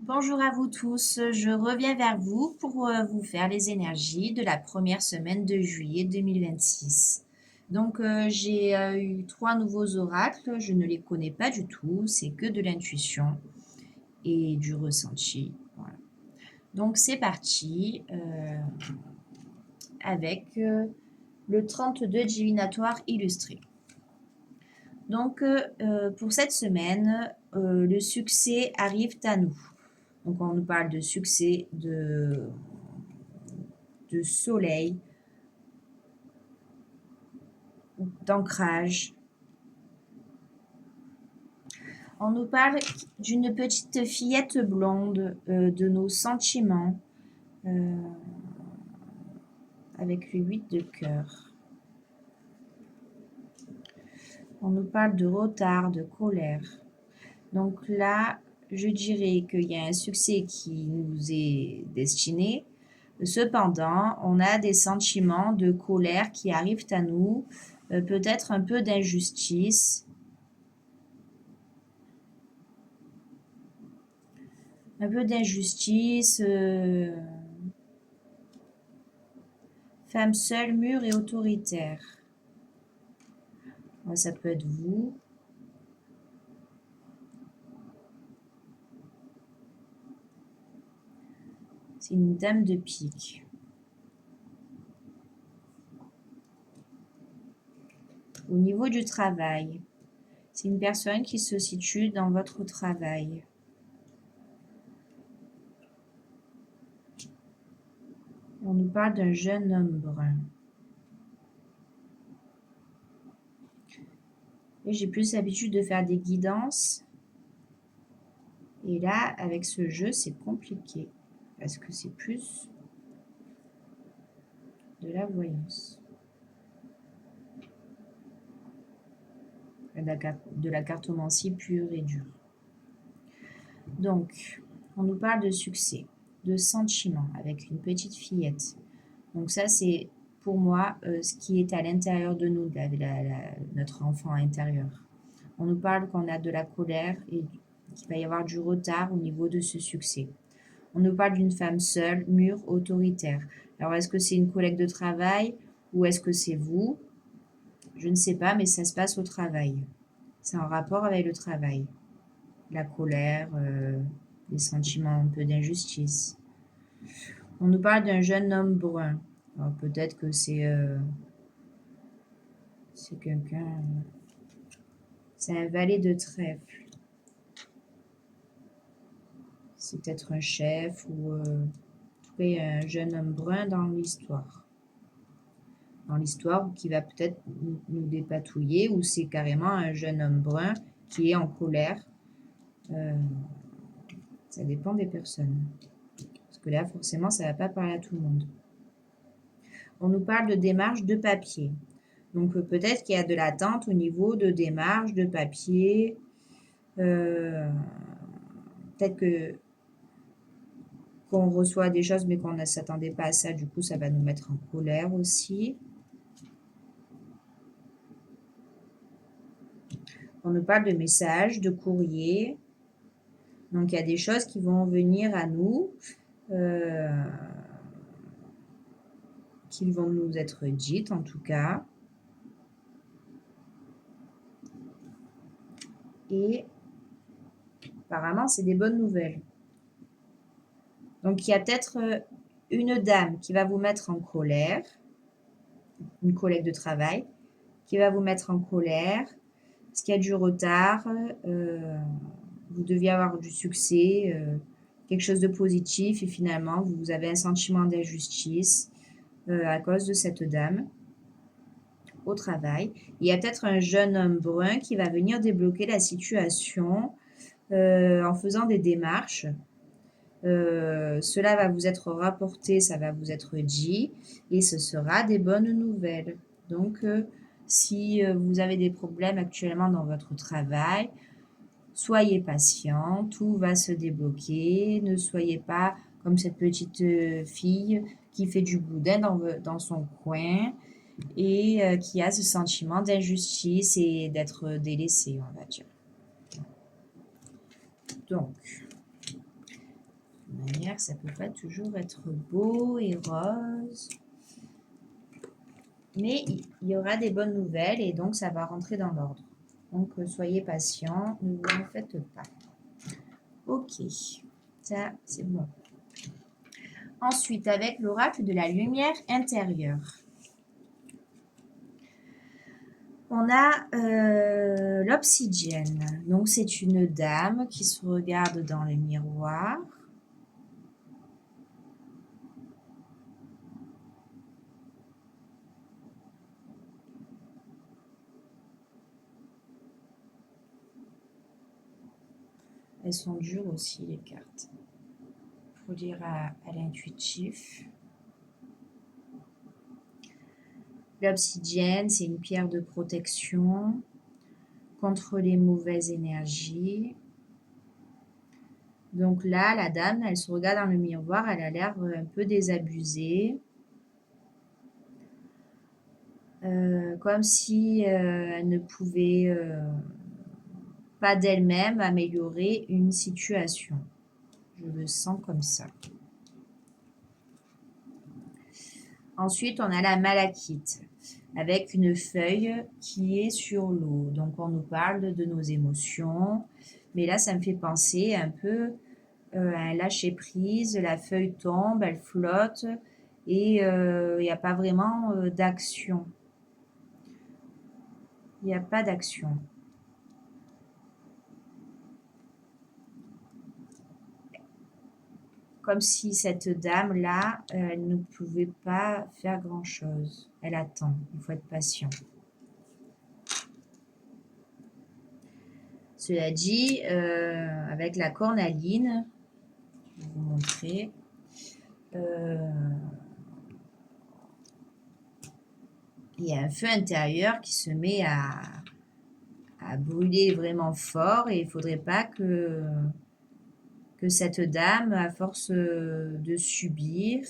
Bonjour à vous tous, je reviens vers vous pour vous faire les énergies de la première semaine de juillet 2026. Donc j'ai eu 3 nouveaux oracles, je ne les connais pas du tout, c'est que de l'intuition et du ressenti. Voilà. Donc c'est parti avec le 32 divinatoire illustré. Donc pour cette semaine, le succès arrive à nous. Donc on nous parle de succès, de soleil, d'ancrage. On nous parle d'une petite fillette blonde, de nos sentiments, euh, avec le 8 de cœur. On nous parle de retard, de colère. Donc là, je dirais qu'il y a un succès qui nous est destiné. Cependant, on a des sentiments de colère qui arrivent à nous, peut-être un peu d'injustice, femme seule, mûre et autoritaire. Ouais, ça peut être vous. C'est une dame de pique. Au niveau du travail, c'est une personne qui se situe dans votre travail. On nous parle d'un jeune homme brun. Et j'ai plus l'habitude de faire des guidances. Et là, avec ce jeu, c'est compliqué. Parce que c'est plus de la voyance. De la cartomancie pure et dure. Donc, on nous parle de succès, de sentiment avec une petite fillette. Donc ça, c'est pour moi ce qui est à l'intérieur de nous, notre enfant intérieur. On nous parle qu'on a de la colère et qu'il va y avoir du retard au niveau de ce succès. On nous parle d'une femme seule, mûre, autoritaire. Alors, est-ce que c'est une collègue de travail ou est-ce que c'est vous? Je ne sais pas, mais ça se passe au travail. C'est en rapport avec le travail. La colère, les sentiments un peu d'injustice. On nous parle d'un jeune homme brun. Alors peut-être que c'est quelqu'un... C'est un valet de trèfle. C'est peut-être un chef ou en tout cas un jeune homme brun dans l'histoire. Dans l'histoire qui va peut-être nous dépatouiller ou c'est carrément un jeune homme brun qui est en colère. Ça dépend des personnes. Parce que là, forcément, ça ne va pas parler à tout le monde. On nous parle de démarche de papier. Donc peut-être qu'il y a de l'attente au niveau de démarche de papier. Peut-être qu'on reçoit des choses mais qu'on ne s'attendait pas à ça. Du coup, ça va nous mettre en colère aussi. On nous parle de messages, de courriers. Donc il y a des choses qui vont venir à nous, qui vont nous être dites en tout cas. Et apparemment, c'est des bonnes nouvelles. Donc il y a peut-être une dame qui va vous mettre en colère, une collègue de travail, qui va vous mettre en colère, parce qu'il y a du retard, vous deviez avoir du succès, quelque chose de positif, et finalement, vous avez un sentiment d'injustice à cause de cette dame au travail. Il y a peut-être un jeune homme brun qui va venir débloquer la situation en faisant des démarches. Cela va vous être rapporté, ça va vous être dit, et ce sera des bonnes nouvelles. Donc, si vous avez des problèmes actuellement dans votre travail, soyez patient, tout va se débloquer. Ne soyez pas comme cette petite fille qui fait du boudin dans son coin et qui a ce sentiment d'injustice et d'être délaissée, on va dire. Donc, toute manière, ça peut pas toujours être beau et rose. Mais il y aura des bonnes nouvelles et donc ça va rentrer dans l'ordre. Donc soyez patients, ne vous en faites pas. Ok, ça c'est bon. Ensuite, avec l'oracle de la lumière intérieure. On a l'obsidienne. Donc c'est une dame qui se regarde dans le miroir. Elles sont dures aussi, les cartes. Il faut lire à l'intuitif. L'obsidienne, c'est une pierre de protection contre les mauvaises énergies. Donc là, la dame, elle se regarde dans le miroir, elle a l'air un peu désabusée. Comme si elle ne pouvait pas d'elle-même améliorer une situation. Je le sens comme ça. Ensuite, on a la malachite avec une feuille qui est sur l'eau. Donc, on nous parle de nos émotions. Mais là, ça me fait penser un peu à un lâcher-prise. La feuille tombe, elle flotte et il n'y a pas vraiment d'action. Il n'y a pas d'action. Comme si cette dame-là, elle ne pouvait pas faire grand-chose. Elle attend, il faut être patient. Cela dit, avec la cornaline, je vais vous montrer, il y a un feu intérieur qui se met à brûler vraiment fort et il ne faudrait pas que cette dame, à force de subir,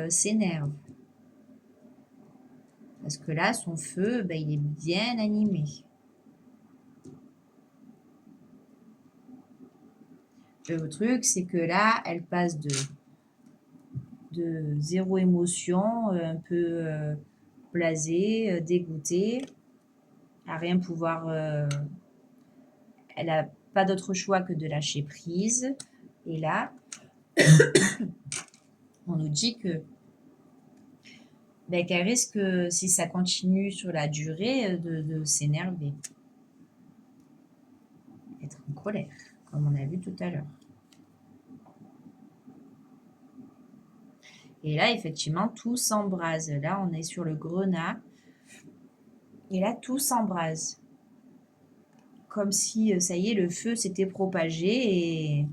s'énerve. Parce que là, son feu, ben, il est bien animé. Le truc, c'est que là, elle passe de zéro émotion, un peu blasée, dégoûtée, à rien pouvoir... elle n'a pas d'autre choix que de lâcher prise. Et là, on nous dit que ben, qu'elle risque, si ça continue sur la durée, de s'énerver. Être en colère, comme on a vu tout à l'heure. Et là, effectivement, tout s'embrase. Là, on est sur le grenat. Et là, tout s'embrase. Comme si, ça y est, le feu s'était propagé.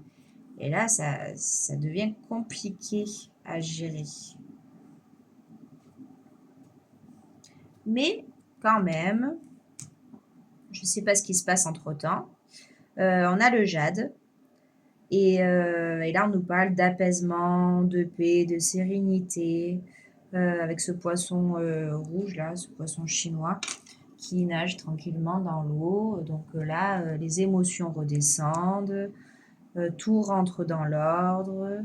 Et là, ça devient compliqué à gérer. Mais, quand même, je ne sais pas ce qui se passe entre-temps. On a le jade. Et là, on nous parle d'apaisement, de paix, de sérénité, avec ce poisson rouge, là, ce poisson chinois, qui nage tranquillement dans l'eau. Donc là, les émotions redescendent, tout rentre dans l'ordre,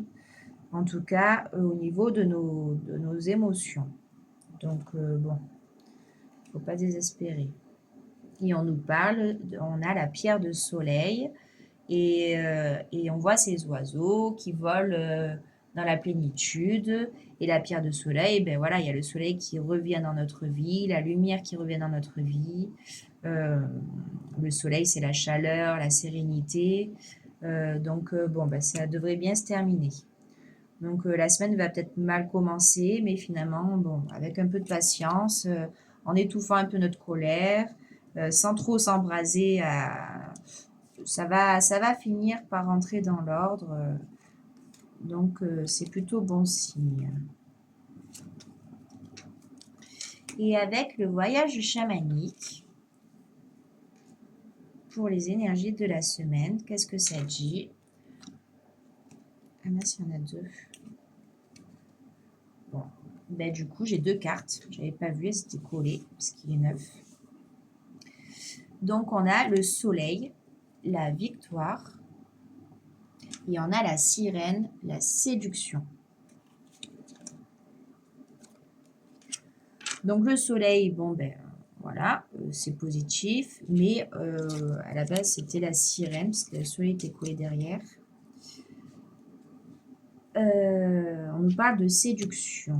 en tout cas au niveau de nos émotions. Donc bon, il ne faut pas désespérer. Et on nous parle, on a la pierre de soleil, et on voit ces oiseaux qui volent dans la plénitude. Et la pierre de soleil, ben voilà, il y a le soleil qui revient dans notre vie, la lumière qui revient dans notre vie. Le soleil, c'est la chaleur, la sérénité. Donc bon, ben, ça devrait bien se terminer. Donc la semaine va peut-être mal commencer, mais finalement, bon, avec un peu de patience, en étouffant un peu notre colère, sans trop s'embraser ça va finir par rentrer dans l'ordre. Donc, c'est plutôt bon signe. Et avec le voyage chamanique, pour les énergies de la semaine, qu'est-ce que ça dit? Ah mince, il y en a deux. Bon, ben, du coup, j'ai deux cartes. Je n'avais pas vu, elles étaient collées, parce qu'il est neuf. Donc, on a le soleil, la victoire Et on a la sirène, la séduction. Donc le soleil, bon ben voilà, c'est positif, mais à la base c'était la sirène, parce que le soleil était collé derrière. On nous parle de séduction.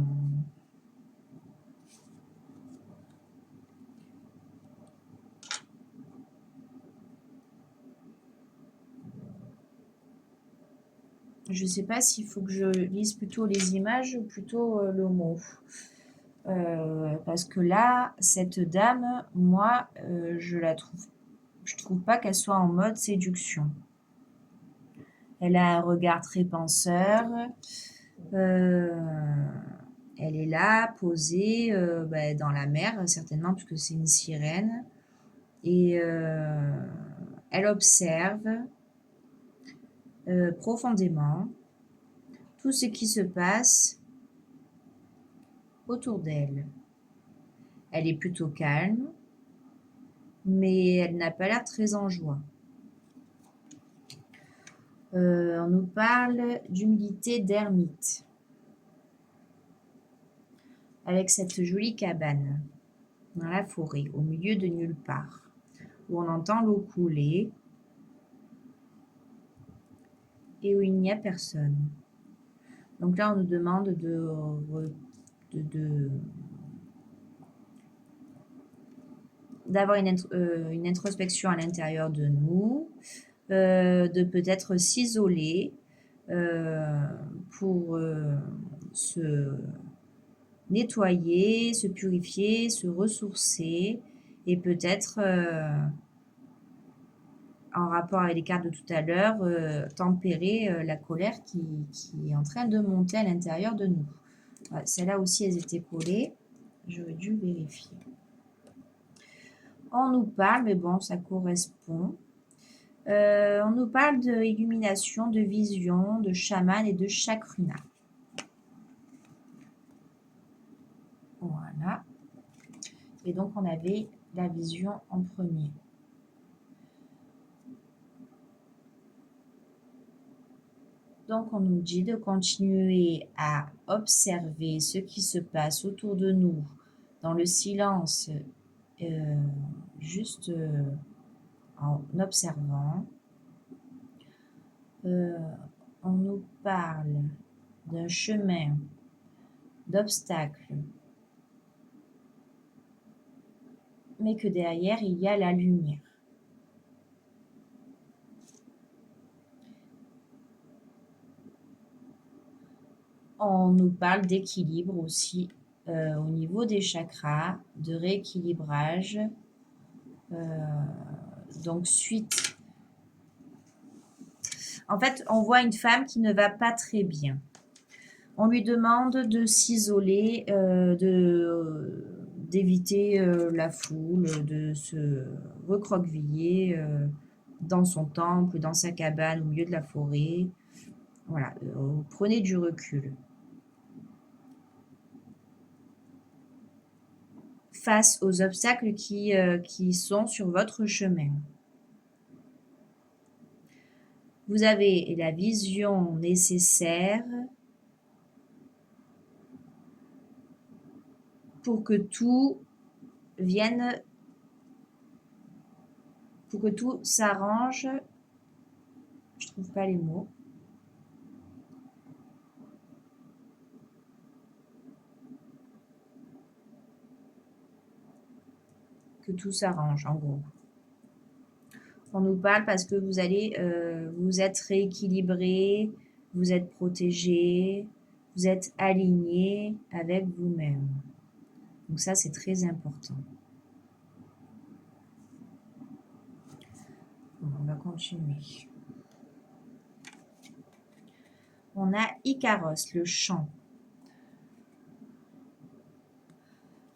Je ne sais pas s'il faut que je lise plutôt les images ou plutôt le mot. Parce que là, cette dame, moi, je trouve pas qu'elle soit en mode séduction. Elle a un regard très penseur. Elle est là, posée dans la mer, certainement, puisque c'est une sirène. Et elle observe profondément tout ce qui se passe autour d'elle. Elle est plutôt calme, mais elle n'a pas l'air très en joie. On nous parle d'humilité d'ermite, avec cette jolie cabane dans la forêt, au milieu de nulle part, où on entend l'eau couler et où il n'y a personne. Donc là, on nous demande d'avoir une introspection à l'intérieur de nous, de peut-être s'isoler pour se nettoyer, se purifier, se ressourcer et peut-être en rapport avec les cartes de tout à l'heure, tempérer la colère qui est en train de monter à l'intérieur de nous. Voilà, celles-là aussi, elles étaient collées. J'aurais dû vérifier. On nous parle, mais bon, ça correspond. On nous parle d'illumination, de vision, de chaman et de chakruna. Voilà. Et donc, on avait la vision en premier. Donc, on nous dit de continuer à observer ce qui se passe autour de nous dans le silence, juste en observant. On nous parle d'un chemin, d'obstacles, mais que derrière, il y a la lumière. On nous parle d'équilibre aussi au niveau des chakras, de rééquilibrage. Donc suite. En fait, on voit une femme qui ne va pas très bien. On lui demande de s'isoler, d'éviter la foule, de se recroqueviller dans son temple, dans sa cabane, au milieu de la forêt. Voilà, prenez du recul. Face aux obstacles qui sont sur votre chemin. Vous avez la vision nécessaire pour que tout vienne, pour que tout s'arrange. Je trouve pas les mots. Que tout s'arrange, en gros. On nous parle parce que vous allez vous êtes rééquilibré, vous êtes protégé, vous êtes aligné avec vous-même. Donc ça, c'est très important. Bon, on va continuer. On a Icaros, le chant.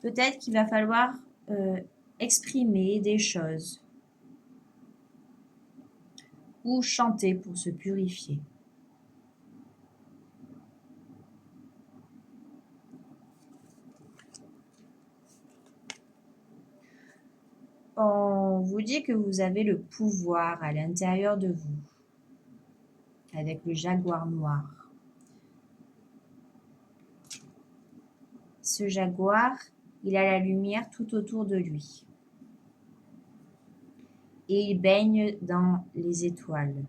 Peut-être qu'il va falloir exprimer des choses ou chanter pour se purifier. On vous dit que vous avez le pouvoir à l'intérieur de vous avec le jaguar noir. Ce jaguar, il a la lumière tout autour de lui. Et il baigne dans les étoiles.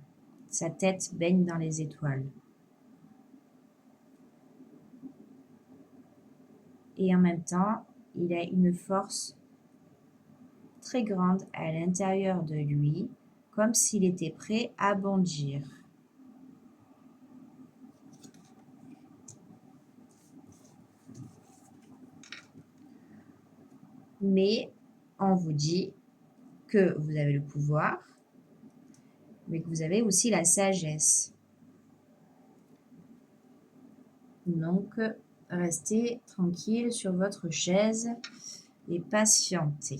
Sa tête baigne dans les étoiles. Et en même temps, il a une force très grande à l'intérieur de lui, comme s'il était prêt à bondir. Mais on vous dit que vous avez le pouvoir, mais que vous avez aussi la sagesse. Donc, restez tranquille sur votre chaise et patientez.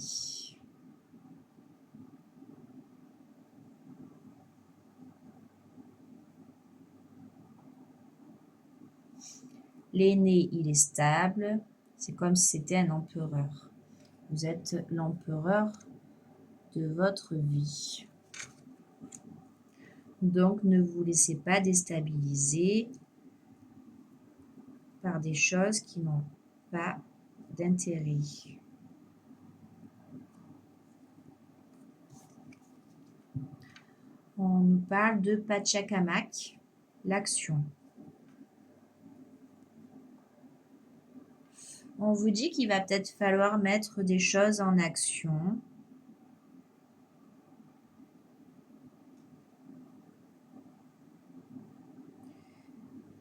L'aîné, il est stable. C'est comme si c'était un empereur. Vous êtes l'empereur de votre vie. Donc, ne vous laissez pas déstabiliser par des choses qui n'ont pas d'intérêt. On nous parle de Pachacamac, l'action. On vous dit qu'il va peut-être falloir mettre des choses en action.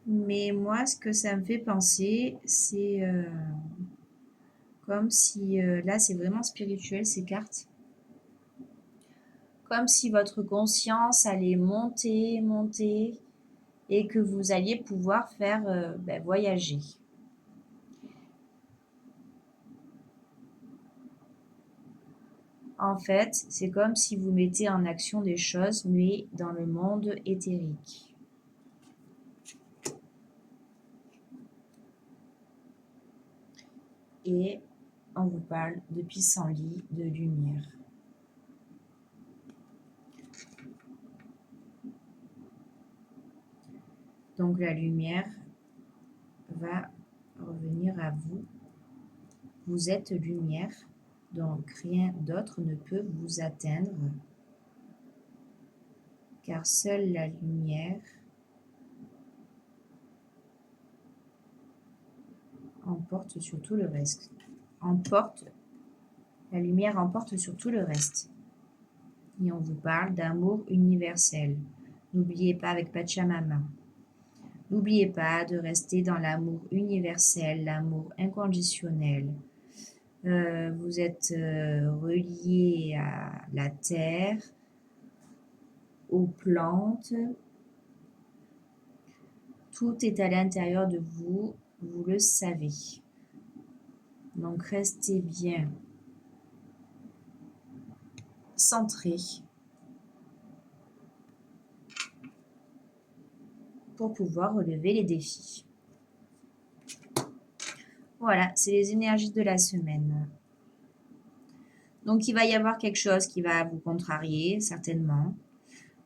Mais moi, ce que ça me fait penser, c'est comme si, là, c'est vraiment spirituel ces cartes. Comme si votre conscience allait monter, monter, et que vous alliez pouvoir faire voyager. En fait, c'est comme si vous mettez en action des choses, mais dans le monde éthérique. Et on vous parle de pissenlit, de lumière. Donc la lumière va revenir à vous. Vous êtes lumière, donc rien d'autre ne peut vous atteindre, car seule la lumière emporte sur tout le reste. La lumière emporte sur tout le reste. Et on vous parle d'amour universel. N'oubliez pas avec Pachamama. N'oubliez pas de rester dans l'amour universel, l'amour inconditionnel. Vous êtes relié à la terre, aux plantes. Tout est à l'intérieur de vous, vous le savez. Donc restez bien centré pour pouvoir relever les défis. Voilà, c'est les énergies de la semaine. Donc il va y avoir quelque chose qui va vous contrarier, certainement.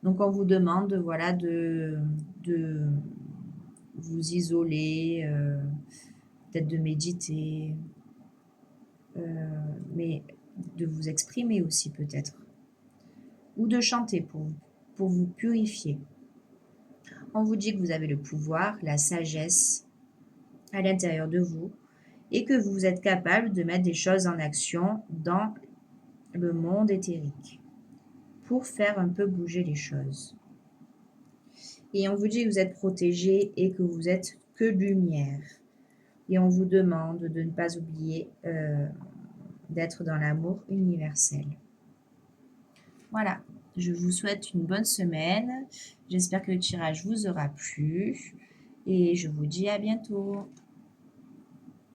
Donc on vous demande voilà, de vous isoler, peut-être de méditer, mais de vous exprimer aussi peut-être. Ou de chanter pour vous purifier. On vous dit que vous avez le pouvoir, la sagesse à l'intérieur de vous et que vous êtes capable de mettre des choses en action dans le monde éthérique pour faire un peu bouger les choses. Et on vous dit que vous êtes protégé et que vous êtes que lumière. Et on vous demande de ne pas oublier d'être dans l'amour universel. Voilà, je vous souhaite une bonne semaine. J'espère que le tirage vous aura plu et je vous dis à bientôt.